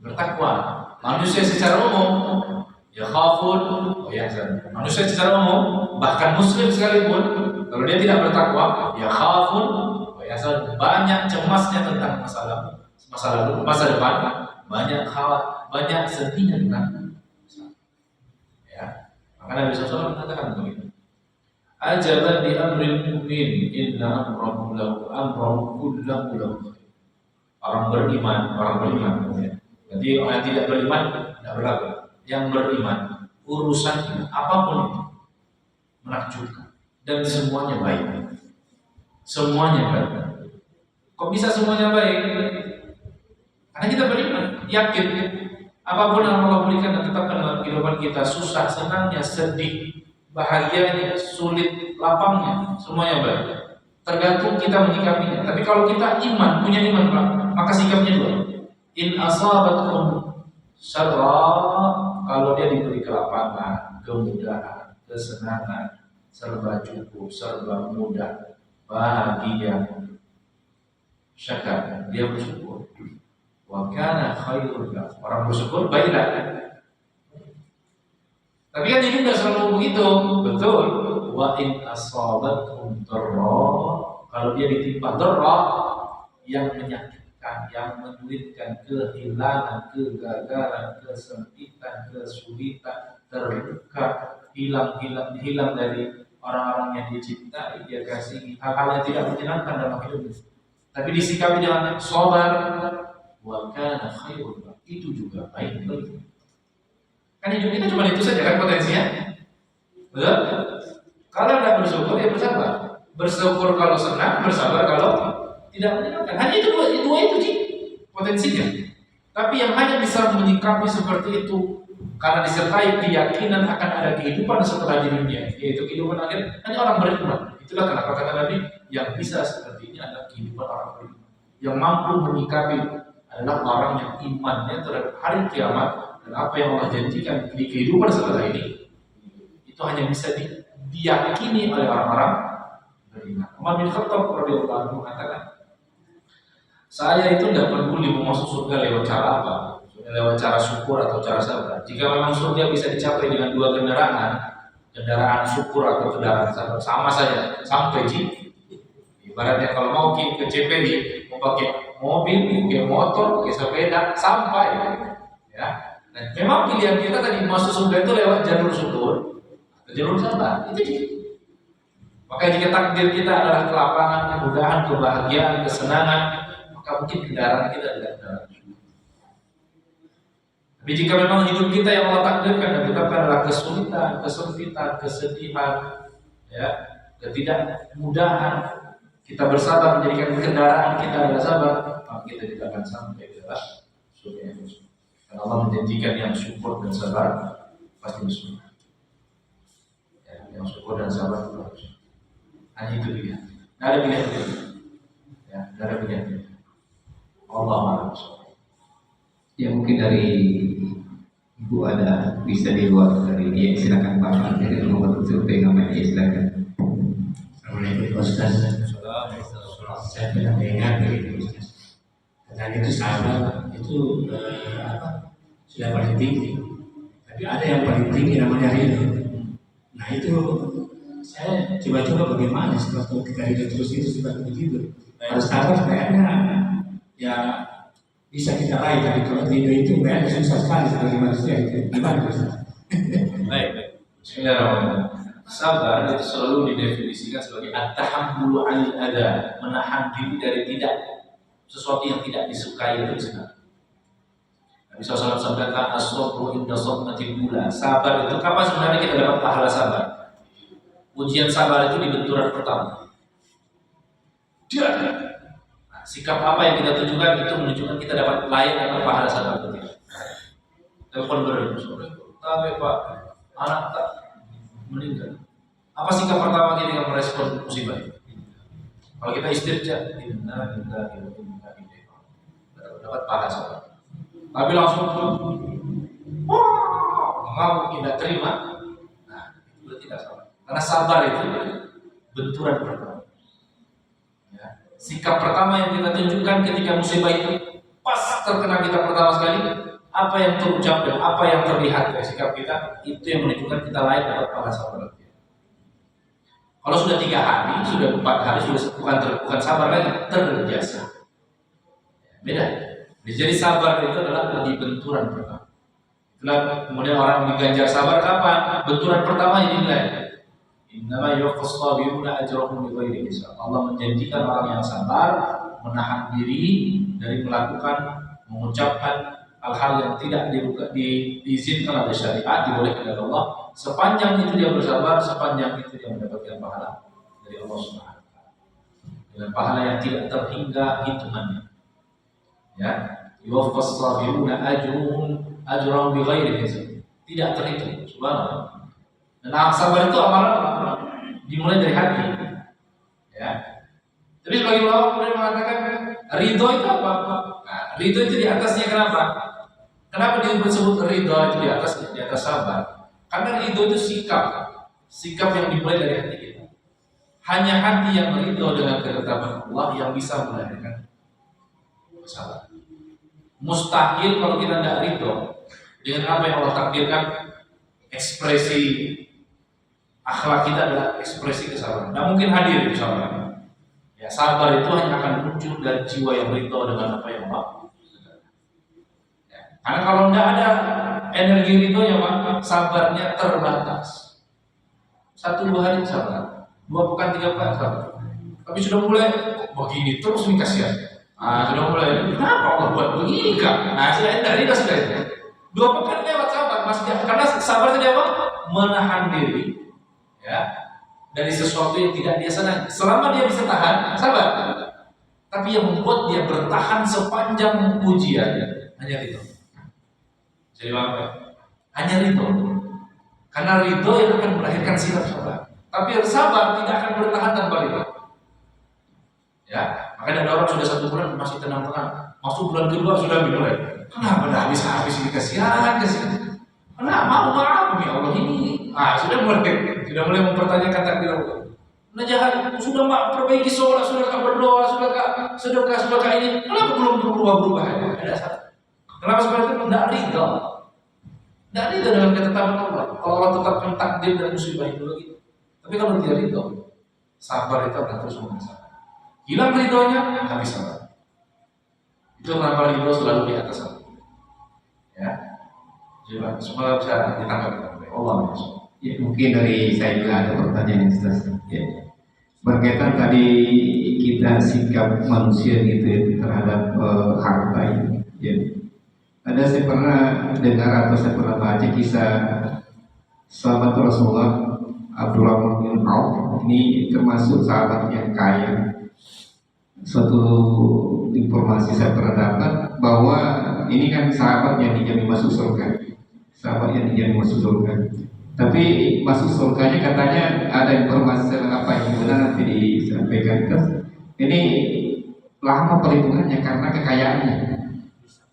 Bertakwa. Manusia secara umum yakhafun wa yahzan. Manusia secara umum, bahkan muslim sekalipun, kalau dia tidak bertakwa, yakhafun wa yahzan, banyak cemasnya tentang masa depan, banyak sedihnya tentang ya. Maka Nabi SAW mengatakan begitu. Ajaban di amril mu'min, inna amrahu kullahu lahu. Orang beriman. Ya. Jadi orang yang tidak beriman tidak berlaku. Yang beriman, urusan apapun itu menakjubkan dan semuanya baik. Semuanya baik. Kok bisa semuanya baik? Karena kita beriman, yakin apapun yang Allah berikan dan tetapkan dalam kehidupan kita, susah, senangnya, sedih, bahagianya, sulit, lapangnya, semuanya baik. Tergantung kita menyikapinya. Tapi kalau kita iman, punya iman, Pak, maka sikapnya dua. In asabatkum syarra, kalau dia diberi kelapangan, kemudahan, kesenangan, serba cukup, serba mudah, bahagia, syakar, dia bersyukur. Wa kana khairul lahu. Orang bersyukur baiklah. Tapi kan ini tidak selalu begitu, betul. Wa in asabatkum dharra, kalau dia ditimpa dharra yang menyakitkan, yang menyulitkan, kehilangan, kegagalan, kesempitan, kesulitan, terluka, hilang dari orang-orang yang dicintai, dia kasihi, hal-hal yang tidak menyenangkan dalam hidupnya. Tapi disikapi dengan sabar, wa kana khairul lahu, itu juga baik bagi. Kan hidup kita cuma itu saja kan potensinya. Betul? Kalau tidak bersyukur ya bersabar. Bersyukur kalau senang, bersabar kalau tidak menyenangkan. Hanya itu dua itu sih potensinya. Tapi yang hanya bisa menyikapi seperti itu karena disertai keyakinan akan ada kehidupan setelah di dunia, yaitu kehidupan akhir, hanya orang beriman. Itulah kenapa kata Nabi, yang bisa seperti ini adalah kehidupan orang beriman. Yang mampu menyikapi adalah orang yang imannya terhadap hari kiamat dan apa yang Allah janjikan di kehidupan setelah ini, itu hanya bisa diyakini oleh orang-orang beriman. Umar bin Khattab radhiyallahu anhu mengatakan, saya itu tidak peduli mau masuk surga lewat cara apa, lewat cara syukur atau cara sabar. Jika memang surga bisa dicapai dengan dua kendaraan syukur atau kendaraan sabar, sama saja sampai di. Ibaratnya kalau mau ke CPD, mau pakai mobil, pakai motor, pakai sepeda, sampai. Ya. Nah, memang pilihan kita tadi masuk surga itu lewat jalur syukur atau jalur sabar, itu dia. Maka jika takdir kita adalah kelapangan, kemudahan, kebahagiaan, kesenangan, maka mungkin kendaraan kita adalah kendaraan syukur. Tapi jika memang hidup kita yang Allah takdirkan dan tetapkan adalah kesulitan, kesempitan, kesedihan, ya, ketidakmudahan, kita bersabar menjadikan kendaraan kita adalah sabar, maka kita tidak akan sampai ke surga yang syukur. Karena Allah menjanjikan yang syukur dan sabar pasti bersyukur. Ya, yang syukur dan sabar itu harus. Hanya itu dia. Tidak ada pilihan lain. Ya, tidak ada pilihan lain. Allah Maha. Ya mungkin dari Ibu ada bisa di luar dari dia, silakan Pak. Dari nomor survei namanya dia, silakan. Assalamualaikum Ustaz. Saya pernah dengar begitu Ustaz. Katanya itu sabar itu sudah paling tinggi. Tapi ada yang paling tinggi namanya ridho. Nah itu saya coba-coba bagaimana setelah ketika ridho terus itu seperti begitu. Harus sabar kayaknya ya bisa kita raih, tapi kalau ridho itu kayaknya susah sekali sebagai manusia itu. Gimana Ustaz? Baik. Bismillahirrahmanirrahim. Sabar itu selalu didefinisikan sebagai at-tahammulu 'anil adza, menahan diri dari sesuatu yang tidak disukai itu disebut. Nabi SAW sabdakan as-sabru inda sadmatil ula. Sabar itu kapan sebenarnya kita dapat pahala sabar? Ujian sabar itu di benturan pertama. Nah, sikap apa yang kita tunjukkan itu menunjukkan kita dapat layak dapat pahala sabar itu. Telepon sore, tapi Pak, anak tak meninggal. Apa sikap pertama kita merespon musibah itu? Kalau kita istirja, dapat pahala sabar. Tapi langsung ngamuk tidak terima, nah itu tidak sabar. Karena sabar itu benturan pertama. Ya. Sikap pertama yang kita tunjukkan ketika musibah itu pas terkena kita pertama sekali, apa yang terucap dan apa yang terlihat dari sikap kita, itu yang menunjukkan kita layak dapat pahala sabar. Kalau sudah 3 hari, sudah 4 hari, sudah bukan sabar lagi, terbiasa. Beda. Jadi sabar itu adalah di benturan pertama. Itulah kemudian orang diganjar sabar kapan? Benturan pertama yang dinilai. Innama yuwaffas sabiruna ajrahum bighairi hisab. Allah menjanjikan orang yang sabar menahan diri dari mengucapkan hal-hal yang tidak diizinkan oleh syariat, dibolehkan oleh Allah. Sepanjang itu dia bersabar, sepanjang itu dia mendapatkan pahala dari Allah Subhanahu wa taala. Dengan pahala yang tidak terhingga hitungannya. Ya, yuwaffas sabiruna ajrahum bighairi hisab. Tidak terhitung, subhanallah. Dan sabar itu amalan dimulai dari hati. Ya. Tapi sebagai ulama kemudian mengatakan ridho itu apa? Nah, ridho itu di atasnya kenapa? Kenapa disebut ridho itu di atas sabar? Karena ridho itu sikap yang dimulai dari hati kita. Hanya hati yang ridho dengan ketetapan Allah yang bisa melahirkan sabar. Mustahil kalau kita tidak ridho dengan apa yang Allah takdirkan. Ekspresi akhlak kita adalah ekspresi kesabaran. Tidak mungkin hadir kesabaran. Ya, sabar itu hanya akan muncul dari jiwa yang ridho dengan apa yang Allah. Ya, karena kalau tidak ada energi ridho ya Pak, sabarnya terbatas. 1-2 hari sabar, 2 pekan 3 pekan sabar. Tapi sudah mulai begini terus nih kasihan. Sudah mulai kenapa Allah buat begini kan? Sudah dari dah sudah itu. 2 pekan lewat sabar masih karena sabar itu apa? Menahan diri ya dari sesuatu yang tidak dia senang. Selama dia bisa tahan, sabar. Tapi yang membuat dia bertahan sepanjang ujian hanya ridho. Jadi apa? Hanya ridho. Karena ridho yang akan melahirkan sifat sabar. Tapi sabar tidak akan bertahan tanpa ridho. Ya, makanya ada orang sudah 1 bulan masih tenang-tenang. Masuk bulan kedua sudah dimulai. Kenapa dah habis ini kasihan. Kenapa mau maaf ya Allah ini? Sudah mulai mempertanyakan takdir Allah. Nah jahat, sudah perbaiki sholat, sudah berdoa, sudah sedekah ini. Kenapa belum berubah? Ada salah. Kenapa seperti itu? Tidak ridho. Tidak ridho dengan ketetapan Allah. Kalau Allah tetapkan takdir dan musibah itu begitu. Tapi kalau dia ridho, sabar itu akan terus mengasah. Hilang ridhonya, habis sabar. Itu kenapa ridho selalu di atas sabar. Ya, jadi semua bisa ditangkap oleh Allah. Ya, mungkin dari saya juga ada pertanyaan Ustaz. Ya. Berkaitan tadi kita sikap manusia gitu ya terhadap harta ini. Ya. Ada saya pernah dengar atau saya pernah baca kisah sahabat Rasulullah Abdurrahman bin Auf. Ini termasuk sahabat yang kaya. Suatu informasi saya pernah dapat bahwa ini kan sahabat yang dijamin masuk surga. Tapi masuk surganya katanya ada informasi apa yang benar nanti disampaikan. Ini lama perhitungannya karena kekayaannya.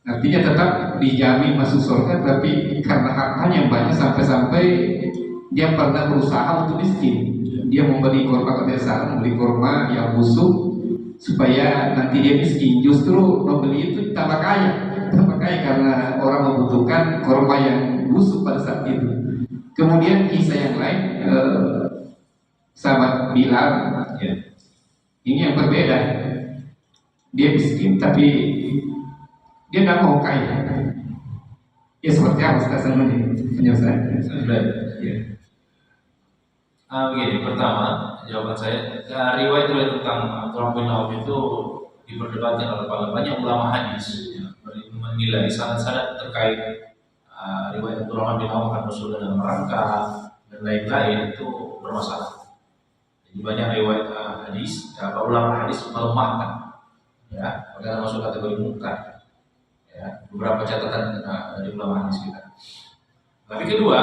Artinya tetap dijamin masuk surga, tapi karena hartanya banyak sampai-sampai dia pernah berusaha untuk miskin. Dia membeli kurma kebiasaan, membeli kurma yang busuk supaya nanti dia miskin. Justru membeli itu tambah kaya karena orang membutuhkan kurma yang busuk pada saat itu. Kemudian kisah yang lain, sahabat Bilal, ya, ini yang berbeda. Dia miskin tapi dia tidak mau kaya. Ya seperti apa Ustaz penyelesaian? Ya. Begini, pertama jawaban saya, riwayat tentang Abdurrahman bin Auf itu diperdebatkan oleh banyak ulama hadis, ya, menilai sanad-sanad terkait riwayat Abdurrahman bin Auf akan Rasul dalam rangka dan lain-lain itu bermasalah. Jadi banyak riwayat hadis, ulama hadis melemahkan, ya, karena masuk kategori munkar. Ya, beberapa catatan dari ulama hadis kita. Tapi kedua,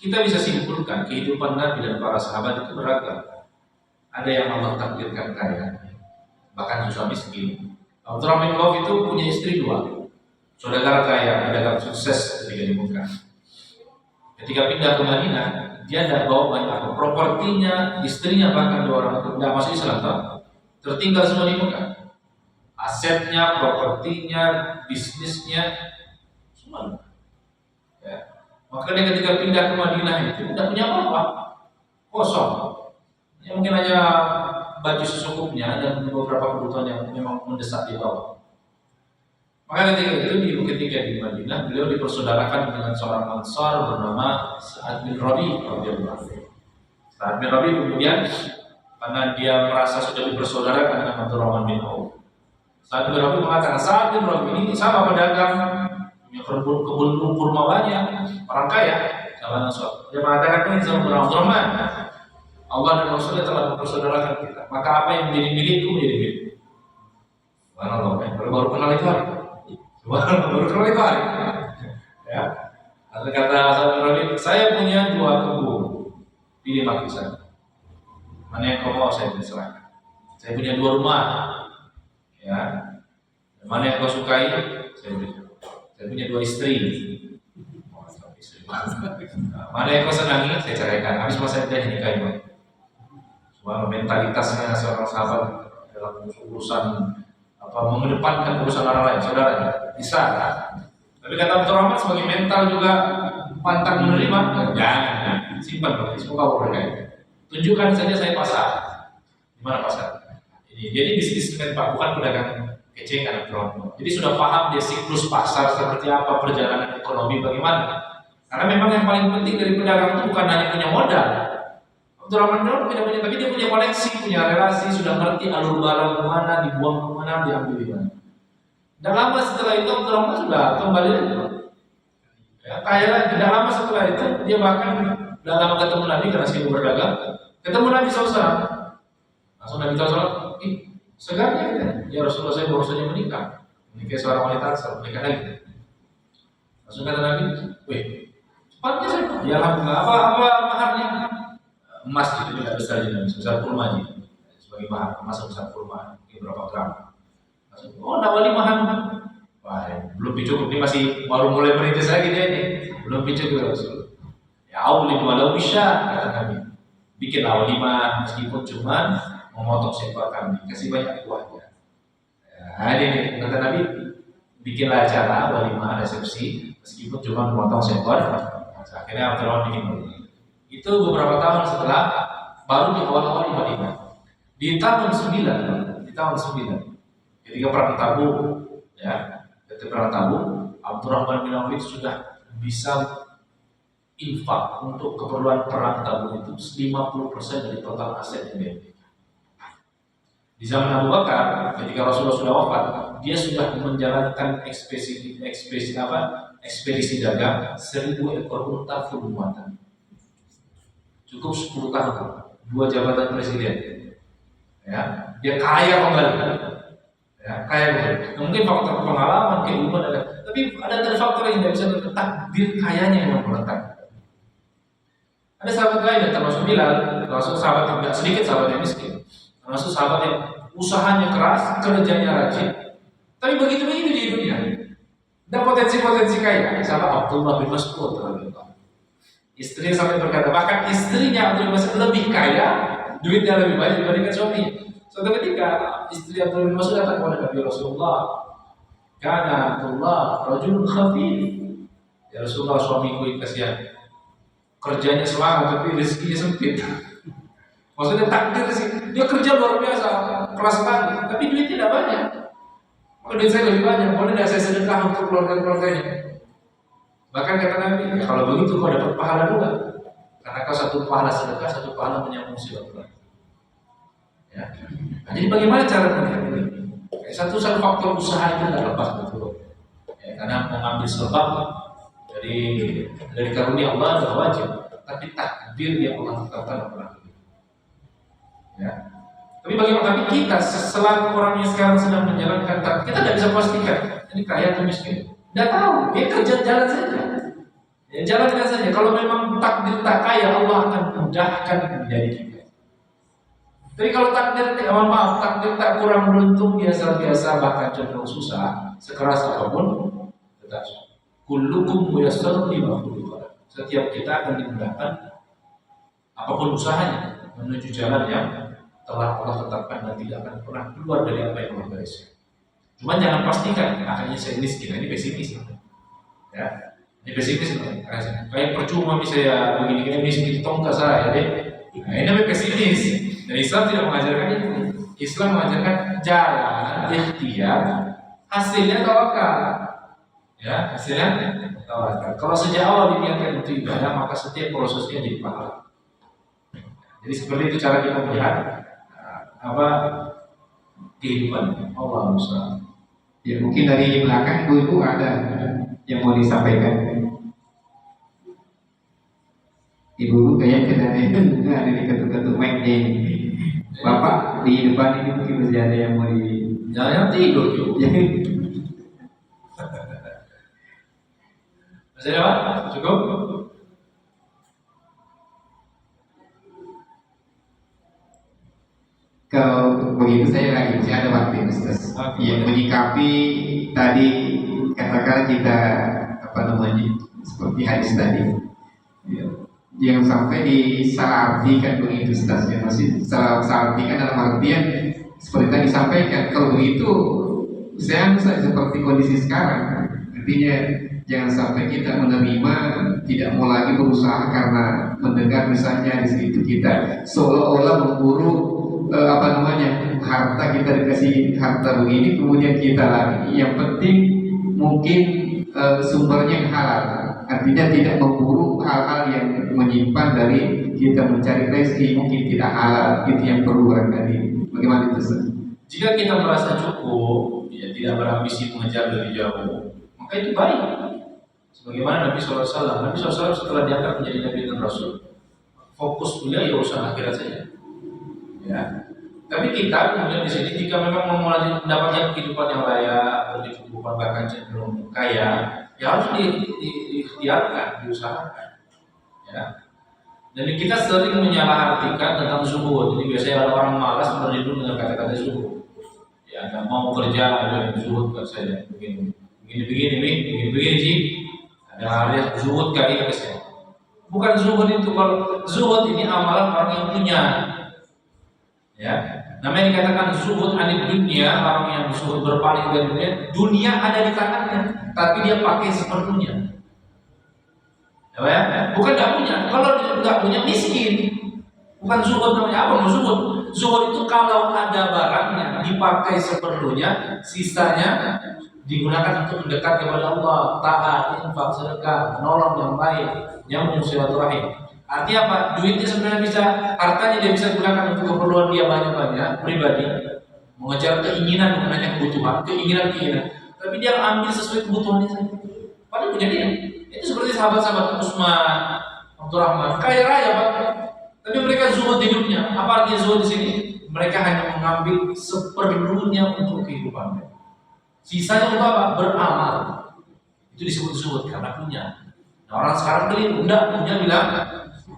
kita bisa simpulkan kehidupan Nabi dan para sahabat itu beragam. Ada yang Allah takdirkan kaya, bahkan susah miskin. Abdurrahman bin Auf itu punya istri 2, saudara kaya, pedagang sukses ketika di Mekah. Ketika pindah ke Madinah, dia tidak bawa banyak propertinya, istrinya bahkan 2 orang itu tidak masuk Islam, tertinggal semua di Mekah. Asetnya, propertinya, bisnisnya, semua. Ya. Maka dia ketika pindah ke Madinah itu tidak punya apa-apa, kosong. Ya, mungkin hanya baju secukupnya dan beberapa kebutuhan yang memang mendesak di bawah. Maka ketika itu ketika di Madinah, beliau dipersaudarakan dengan seorang Ansar bernama Sa'ad bin Rabi radhiyallahu anhu. Sa'ad bin Rabi kemudian karena dia merasa sudah dipersaudarakan dengan Abdurrahman bin Auf, Sa'ad bin Rabi mengatakan, Sa'ad bin Rabi ini sama pedagang, punya kebun kurma banyak, orang kaya, sama Ansar. Dia mengatakan ini sama Abdurrahman, Allah dan Rasulnya telah mempersaudarakan kita, maka apa yang menjadi milikku menjadi milikku. Subhanallah, baru kenal itu hari. Baru kenal itu hari. Ya. Ada kata Sa'ad bin Rabi, saya punya 2 kebun, pilih makisan. Mana yang kau mau saya serahkan. Saya punya 2 rumah. Ya, mana yang kau sukai, saya berikan. Saya punya 2 istri. Mana yang kau senangi, saya ceraikan. Habis masa dia nikahi. Semua mentalitasnya seorang sahabat dalam urusan mengedepankan urusan orang lain, saudara bisa. Tapi kata Abdurrahman sebagai mental juga pantang menerima. Jangan simpan berarti, semoga berkait. Tunjukkan saja saya pasar. Di mana pasar? Jadi bisnismen Pak, bukan pedagang kecengan Abdurrahman. Jadi sudah paham dia siklus pasar seperti apa, perjalanan ekonomi bagaimana. Karena memang yang paling penting dari pedagang itu bukan hanya punya modal. Abdurrahman tidak punya, tapi dia punya koleksi, punya relasi, sudah ngerti alur barang kemana, dibuang kemana, diambil di mana. Dan lama setelah itu Abdurrahman sudah kembali lagi. Ya, kaya. Tidak lama setelah itu dia bahkan sudah lama ketemu Nabi karena sibuk berdagang. Ketemu Nabi SAW. Langsung Nabi SAW, segarnya kita. Ya Rasulullah, saya baru saja menikah seorang wanita Ansar, menikah lagi. Langsung kata Nabi, cepatnya saya. Ya alhamdulillah, apa maharnya? Emas itu tidak besar jadi sebesar kurma aja. Sebagai mahar emas sebesar kurma, berapa gram? Langsung, wali mahar. Wah, belum cukup, ini masih baru mulai merintis lagi dia ini. Belum cukup Rasul. Ya awlim walau bisa, kata Nabi. Bikinlah walimah meskipun cuma memotong seekor kambing, kasih banyak kuahnya. Ya, ini kata Nabi, bikinlah acara walimah resepsi meskipun cuma memotong seekor. Akhirnya Abdurrahman bikin walimah. Itu beberapa tahun setelah, baru di awal-awal di Madinah. Di tahun 9, ketika perang Tabuk, ya, ketika perang Tabuk, Abdurrahman bin Auf sudah bisa infak untuk keperluan perang Tabuk itu 50% dari total aset yang dia miliki. Di zaman Abu Bakar, ketika Rasulullah sudah wafat, dia sudah menjalankan ekspedisi dagang 1000 ekor unta full muatan. Cukup 10 tahun, 2 jabatan presiden. Ya, dia kaya kembali. Ya, kaya kembali. Mungkin faktor pengalaman, keilmuan ada, tapi ada faktor yang tidak bisa takdir kayanya yang melekat. Ada sahabat lain yang termasuk Bilal, termasuk sahabat yang tidak sedikit sahabat yang miskin, termasuk sahabat yang usahanya keras, kerjanya rajin, tapi begitu di dunia. Ada potensi-potensi kaya, sahabat Abdullah bin Mas'ud radhiyallahu. Istrinya sampai berkata, bahkan istrinya Abdullah bin Mas'ud lebih kaya, duitnya lebih banyak dibandingkan suami. Suatu ketika istri Abdullah bin Mas'ud datang kepada Nabi Rasulullah, "Kana Abdullah rajulun khafif." Ya Rasulullah, suamiku kasihan. kerjanya semangat tapi rezekinya sempit. Maksudnya takdir sih, dia kerja luar biasa, keras banget, tapi duit tidak banyak. Kalau duit saya lebih banyak, boleh tidak saya sedekah untuk keluarga-keluarganya? Bahkan kata Nabi, ya, kalau begitu kau dapat pahala dua, karena kau satu pahala sedekah, satu pahala menyambung silaturahmi. Ya. Nah, jadi bagaimana cara melihat ini? Satu faktor usaha itu tidak lepas betul. Ya, karena mengambil sebab dari karunia Allah adalah wajib, tapi takdir yang Allah tetapkan adalah. Ya. Tapi bagaimana? Tapi kita selaku orang yang sekarang sedang menjalankan takdir, kita tidak bisa pastikan ini kaya atau miskin. Tidak tahu, dia kerja jalan saja. Ya, jalankan saja. Kalau memang takdir tak kaya, Allah akan mudahkan menjadi kita. Tapi kalau takdir tak kurang beruntung, biasa-biasa bahkan cenderung susah, sekeras apapun, tetap kullukum muyassarun lima khuliqa. Setiap kita akan dimudahkan apapun usahanya menuju jalan yang telah Allah tetapkan dan tidak akan pernah keluar dari apa yang Allah gariskan. Cuma jangan pastikan akhirnya saya miskin, ini pesimis. Ya, ini pesimis. Kayak percuma saya begini miskin tongkat saya deh. Nah, ini namanya pesimis. Dan Islam tidak mengajarkan itu. Islam mengajarkan jalan ikhtiar, hasilnya tawakal. Ya, hasilnya tawakal. Kalau sejak awal diniatkan untuk ibadah, maka setiap prosesnya jadi pahala. Jadi seperti itu cara kita melihat kehidupan Allah Musa. Ya mungkin dari belakang ibu ada yang mau disampaikan. Ibu kayaknya ada di ketuk-ketuk mic nih. Bapak di depan ini mungkin masih ada yang mau di. Jangan tidur juga. Masih ada Pak? Cukup? Kalau begitu saya lagi masih ada waktu Ustaz. Yang menyikapi tadi katakan kita seperti hadis tadi. Ya. Yang sampai disalahartikan begitu Ustaz, ya masih disalahartikan dalam artian seperti tadi disampaikan. Kalau begitu saya seperti kondisi sekarang, artinya jangan sampai kita menerima, tidak mau lagi berusaha karena mendengar misalnya di situ kita seolah-olah memburu harta, kita dikasih harta begini kemudian kita lagi. Yang penting mungkin sumbernya yang halal. Artinya tidak memburu hal-hal yang menyimpan dari kita mencari rezeki mungkin tidak halal, itu yang perlu barangkali. Bagaimana itu Ustaz? Jika kita merasa cukup, ya tidak berambisi mengejar lebih jauh, maka itu baik. Sebagaimana Nabi SAW. Nabi SAW setelah diangkat menjadi Nabi dan Rasul, fokus beliau ya urusan akhirat saja. Ya. Tapi kita kemudian di sini jika memang mau mendapatkan kehidupan yang layak, berkecukupan bahkan cenderung kaya, ya harus diikhtiarkan, diusahakan. Ya. Dan kita sering menyalahartikan tentang zuhud. Jadi biasanya ada orang malas berlindung dengan kata-kata zuhud. Ya, nggak mau kerja ada zuhud kan saya begini sih. Ada alias zuhud kali ke saya. Bukan zuhud itu, kalau zuhud ini amalan orang yang punya. Ya, namanya dikatakan zuhud anid dunia, orang yang zuhud berpaling dari dunia ada di tangannya, tapi dia pakai seperlunya. Ya, bukan tidak punya. Kalau dia tidak punya miskin, bukan zuhud namanya. Apa zuhud? Zuhud itu kalau ada barangnya dipakai seperlunya, sisanya digunakan untuk mendekat kepada Allah, taat, infak, sedekah, menolong yang baik, nyambung silaturahim. Artinya apa? Duitnya sebenarnya bisa, hartanya dia bisa gunakan untuk keperluan dia banyak-banyak pribadi, mengejar keinginan, bukan hanya kebutuhan, keinginan. Tapi dia ambil sesuai kebutuhannya saja. Padahal punya dia. Itu seperti sahabat-sahabat Utsman, Abdurrahman, kaya raya Pak. Tapi mereka zuhud hidupnya. Apa artinya zuhud di sini? Mereka hanya mengambil seperlunya untuk kehidupannya. Sisanya untuk apa? Beramal. Itu disebut zuhud karena punya. Nah, orang sekarang keliru, enggak punya bilang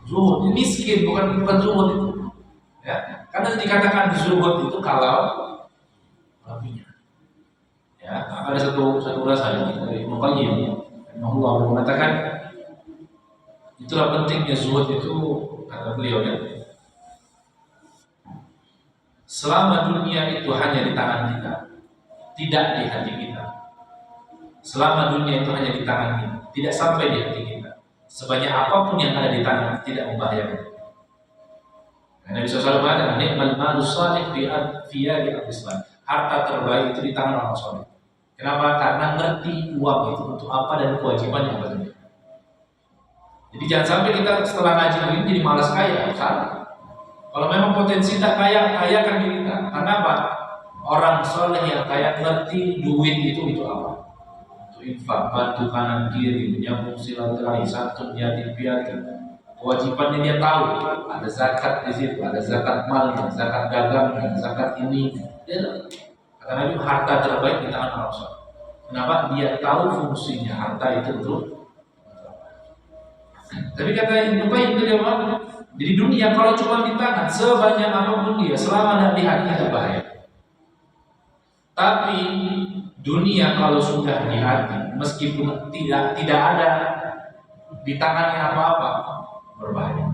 zuhud, ini miskin, bukan zuhud itu. Ya, karena dikatakan zuhud itu kalau punya. Ya, ada satu ulasan dari Ibnu Qayyim, Allah mengatakan itulah pentingnya zuhud itu, kata beliau ya. Selama dunia itu hanya di tangan kita, tidak di hati kita. Selama dunia itu hanya di tangan kita, tidak sampai di hati kita. sebanyak apapun yang ada di tangan tidak membahayakan. Nabi SAW mengatakan, "Ni'mal malu salih fi yadi abdis salih." Harta terbaik itu di tangan orang saleh. Kenapa? Karena ngerti uang itu untuk apa dan kewajibannya bagaimana. Jadi jangan sampai kita setelah ngaji begini jadi malas kaya, salah. Kalau memang potensi tak kaya, kayakan diri kita. Karena apa? Orang soleh yang kaya ngerti duit itu apa. Untuk infak, bantu kanan kiri, menyambung silaturahmi, santun yatim piatu. Kewajibannya dia tahu. Ada zakat di situ, ada zakat malnya, zakat dagangnya, zakat ini. Dia tahu. Kata Nabi, harta terbaik di tangan orang soleh. Kenapa? Dia tahu fungsinya harta itu untuk. Tapi kata Ibnu Qayyim itu dia bilang, jadi dunia kalau cuma di tangan sebanyak apapun dia, selama tidak di hati tidak bahaya. Tapi dunia kalau sudah di hati, meskipun tidak ada di tangannya apa-apa, berbahaya.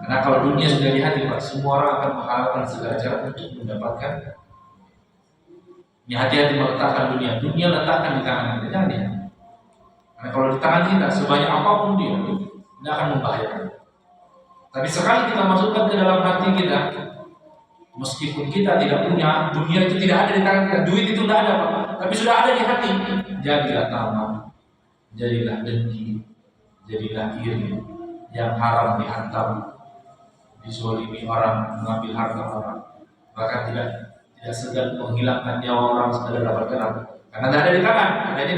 Karena kalau dunia sudah di hati, Pak, semua orang akan menghalalkan segala cara untuk mendapatkan. Ini hati-hati meletakkan dunia. Dunia letakkan di tangan kita, jangan di hati. Karena kalau di tangan kita sebanyak apapun dia, ini akan membahayakan. Tapi sekali kita masukkan ke dalam hati kita, meskipun kita tidak punya, dunia itu tidak ada di tangan kita, duit itu tidak ada, Pak, tapi sudah ada di hati. Jadilah tamak, jadilah dengki, jadilah iri, yang haram dihantam, dizolimi orang, mengambil harta orang, bahkan tidak segan menghilangkan nyawa orang sekadar dapatkan apa. Karena tidak ada di tangan, adanya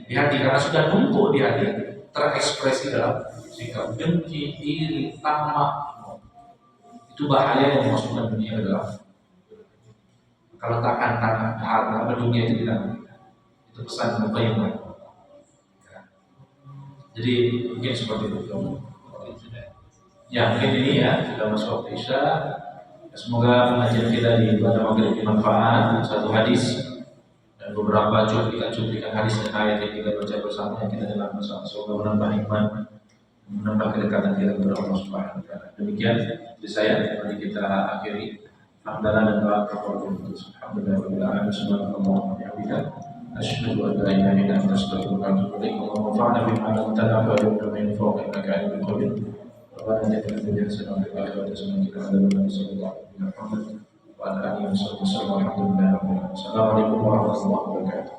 di hati. Karena sudah tumpuk di hati, terekspresi dalam sikap dengki, iri, tamak. Itu bahaya yang memasukkan dunia ke dalam. Kalau takkan tangan harta dunia itu tidak. Itu pesan Ibnu Qayyim. Jadi mungkin seperti itu. Ya mungkin ini ya sudah masuk waktu Isya. Semoga pengajian kita di pada maghrib bermanfaat. Satu hadis dan beberapa cuplikan hadis dan ayat yang kita baca bersama yang kita dalam bersama. Semoga menambah iman, menambah kedekatan kita kepada Allah Subhanahu wa taala. Demikian dari saya, mari kita akhiri hamdalah dan doa kepada Allah Subhanahu wa taala. Subhanallah wa bihamdihi asyhadu an la ilaha illa anta astaghfiruka wa atubu ilaik. Allahumma fa'alna bima 'allamtana wa 'allimna min fawqika innaka 'alimul qadir. Rabbana atina fid dunya hasanah wa fil akhirati hasanah wa qina adzabannar. Sallallahu alaihi wa ala alihi wasallam. Assalamualaikum warahmatullahi wabarakatuh.